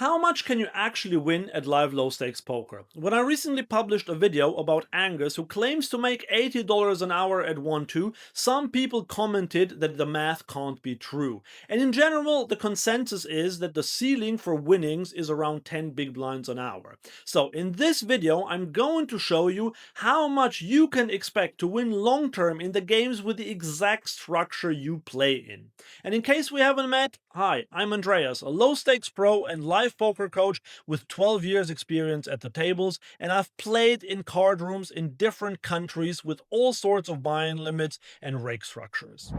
How much can you actually win at live low stakes poker? When I recently published a video about Angus, who claims to make $80 an hour at 1-2, some people commented that the math can't be true. And in general, the consensus is that the ceiling for winnings is around 10 big blinds an hour. So in this video, I'm going to show you how much you can expect to win long term in the games with the exact structure you play in. And in case we haven't met, hi, I'm Andreas, a low stakes pro and live poker coach with 12 years experience at the tables, and I've played in card rooms in different countries with all sorts of buy-in limits and rake structures.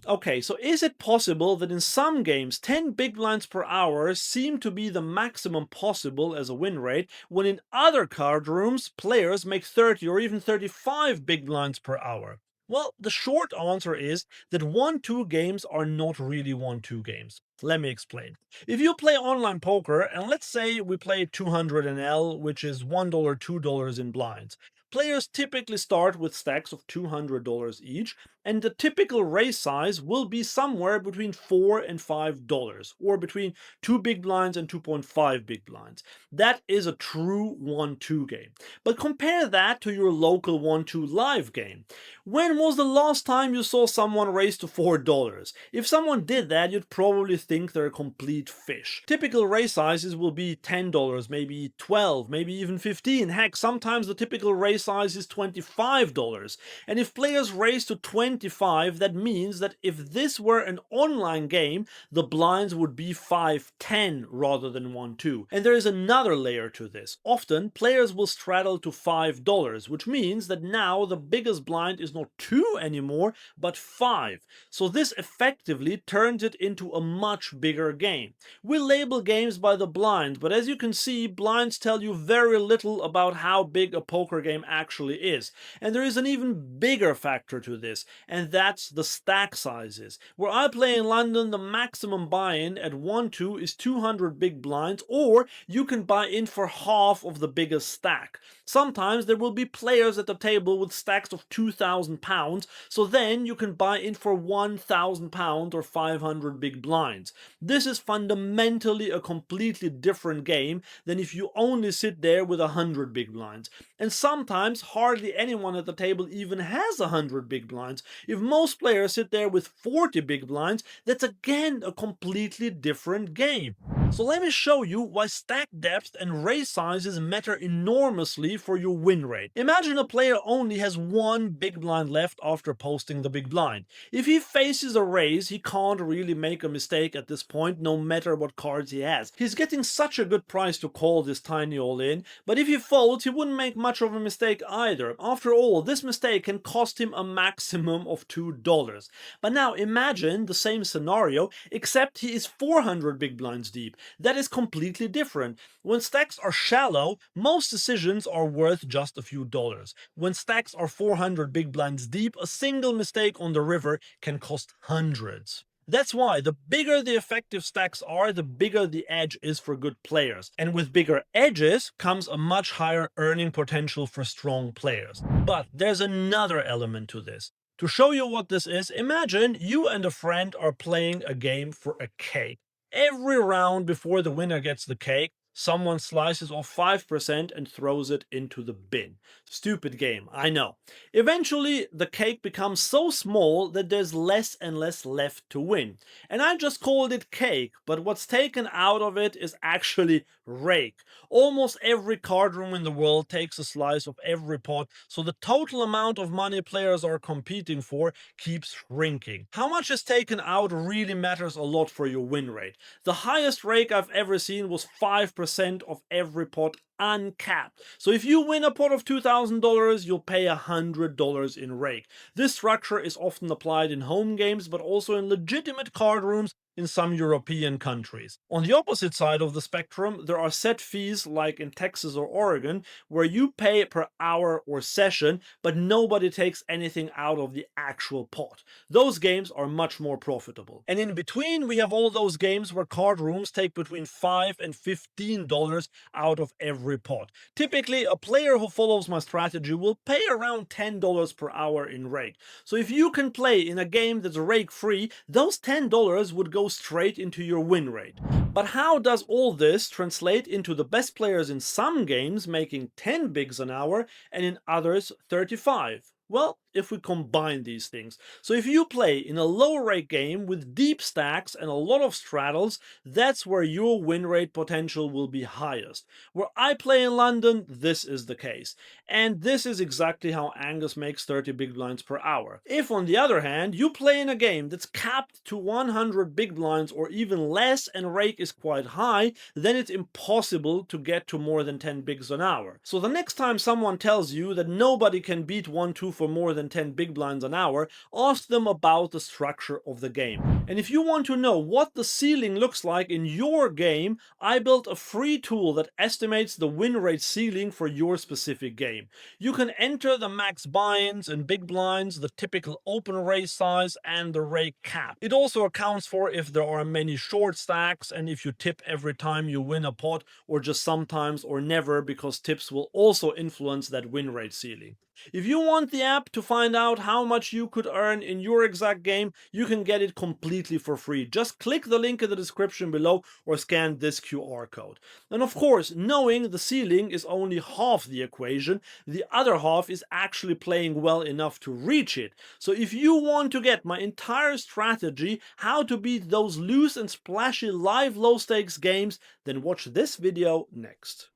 Okay, so is it possible that in some games 10 big blinds per hour seem to be the maximum possible as a win rate, when in other card rooms players make 30 or even 35 big blinds per hour? Well, the short answer is that 1-2 games are not really 1-2 games. Let me explain. If you play online poker, and let's say we play 200 NL, which is $1, $2 in blinds, players typically start with stacks of $200 each, and the typical raise size will be somewhere between $4 and $5, or between 2 big blinds and 2.5 big blinds. That is a true 1-2 game. But compare that to your local 1-2 live game. When was the last time you saw someone raise to $4? If someone did that, you'd probably think they're a complete fish. Typical raise sizes will be $10, maybe 12, maybe even 15. Heck, sometimes the typical raise size is $25. And if players raise to 25, that means that if this were an online game, the blinds would be 5-10 rather than 1-2. And there is another layer to this. Often, players will straddle to $5, which means that now the biggest blind is not 2 anymore, but 5. So this effectively turns it into a much bigger game. We label games by the blind, but as you can see, blinds tell you very little about how big a poker game actually is. And there is an even bigger factor to this, and that's the stack sizes. Where I play in London, the maximum buy-in at 1-2 is 200 big blinds, or you can buy in for half of the biggest stack. Sometimes there will be players at the table with stacks of £2,000, so then you can buy in for £1,000 or 500 big blinds. This is fundamentally a completely different game than if you only sit there with 100 big blinds. And sometimes hardly anyone at the table even has 100 big blinds. If most players sit there with 40 big blinds, that's again a completely different game. So let me show you why stack depth and raise sizes matter enormously for your win rate. Imagine a player only has one big blind left after posting the big blind. If he faces a raise, he can't really make a mistake at this point, no matter what cards he has. He's getting such a good price to call this tiny all-in, but if he folds, he wouldn't make much of a mistake either. After all, this mistake can cost him a maximum of $2. But now imagine the same scenario, except he is 400 big blinds deep. That is completely different. When stacks are shallow, most decisions are worth just a few dollars. When stacks are 400 big blinds deep, a single mistake on the river can cost hundreds. That's why the bigger the effective stacks are, the bigger the edge is for good players. And with bigger edges comes a much higher earning potential for strong players. But there's another element to this. To show you what this is, imagine you and a friend are playing a game for a cake. Every round before the winner gets the cake, someone slices off 5% and throws it into the bin. Stupid game, I know. Eventually, the cake becomes so small that there's less and less left to win. And I just called it cake, but what's taken out of it is actually rake. Almost every card room in the world takes a slice of every pot, so the total amount of money players are competing for keeps shrinking. How much is taken out really matters a lot for your win rate. The highest rake I've ever seen was 5% of every pot uncapped. So if you win a pot of $2,000, you'll pay $100 in rake. This structure is often applied in home games, but also in legitimate card rooms in some European countries. On the opposite side of the spectrum, there are set fees like in Texas or Oregon, where you pay per hour or session, but nobody takes anything out of the actual pot. Those games are much more profitable. And in between, we have all those games where card rooms take between $5 and $15 out of every pot. Typically, a player who follows my strategy will pay around $10 per hour in rake. So if you can play in a game that's rake free, those $10 would go go straight into your win rate. But how does all this translate into the best players in some games making 10 bigs an hour and in others 35? Well, if we combine these things. So if you play in a low rate game with deep stacks and a lot of straddles, that's where your win rate potential will be highest. Where I play in London, this is the case. And this is exactly how Angus makes 30 big blinds per hour. If on the other hand, you play in a game that's capped to 100 big blinds or even less and rake is quite high, then it's impossible to get to more than 10 bigs an hour. So the next time someone tells you that nobody can beat 1-2 for more than 10 big blinds an hour, ask them about the structure of the game. And if you want to know what the ceiling looks like in your game, I built a free tool that estimates the win rate ceiling for your specific game. You can enter the max buy-ins and big blinds, the typical open raise size, and the rake cap. It also accounts for if there are many short stacks and if you tip every time you win a pot, or just sometimes or never, because tips will also influence that win rate ceiling. If you want the app to find out how much you could earn in your exact game, you can get it completely for free. Just click the link in the description below or scan this QR code. And of course, knowing the ceiling is only half the equation. The other half is actually playing well enough to reach it. So if you want to get my entire strategy, how to beat those loose and splashy live low stakes games, then watch this video next.